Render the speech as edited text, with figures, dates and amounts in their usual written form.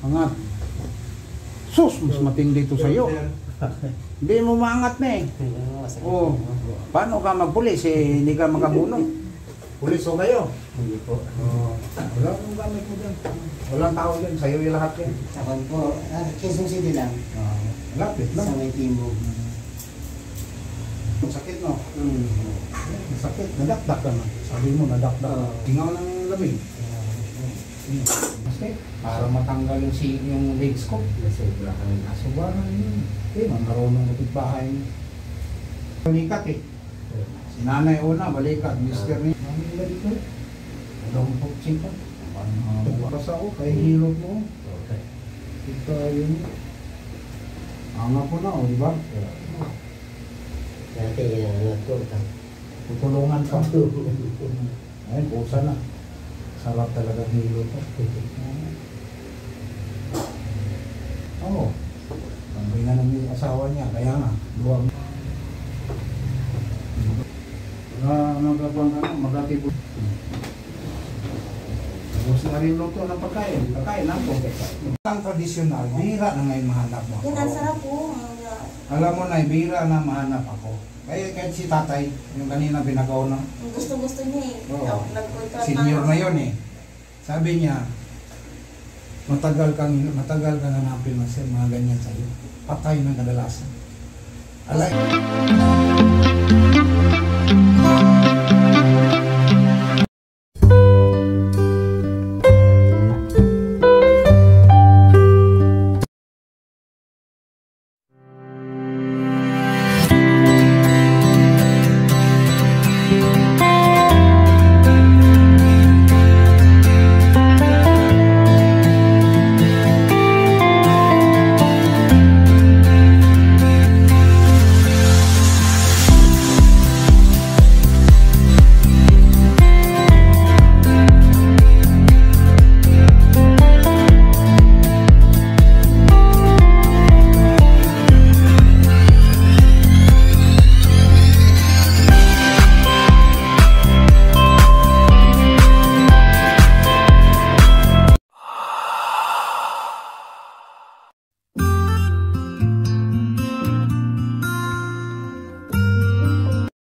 Angat. Sus, mas matindi ito sa'yo. Hindi mo maangat na eh. Oh, paano ka magpulis eh, hindi ka makabunong? Pulis o kayo? Hindi po. Oh, wala akong gamit mo dyan. Walang tao dyan, sa'yo yung lahat yan. Ako po, Quezon City lang. Lapit lang. Sa may Timog. Sakit no? Sakit, nadakdak ka na. Sabi mo, nadakdak. Tingaw ng lamig. Kasi, para matanggal yung legs ko. Nasobra ka na. Asubaran yun. Eh, marunong kapitbahay. Balikat eh. Si nanay una, balikat. Mister ni. Mami nila dito. Walang poksin pa. Bukas ako, kay hilot mo. Kita yun. Anga ko na, o diba? Dati nagpunta. Tutulungan ka. Ayun, pusa na. Sarap talaga hilot ko. Oo. Pambay na ng asawa niya, kaya nga, luwag. Magatipo. Tapos na rin luto ng pagkain. Pagkain lang po. Ang tradisyonal, bihira na ngayon mahanap mo. Yan, ang sarap po. Alam mo na, bihira na mahanap ako. Kaya kahit si tatay, yung kanina pinagaw na. Gusto-gusto niya eh. Oo. Nagkontrata. Senior na yun eh. Sabi niya, matagal kang hanapin mga ganyan sa'yo. Patay ng kadalasan. Alay.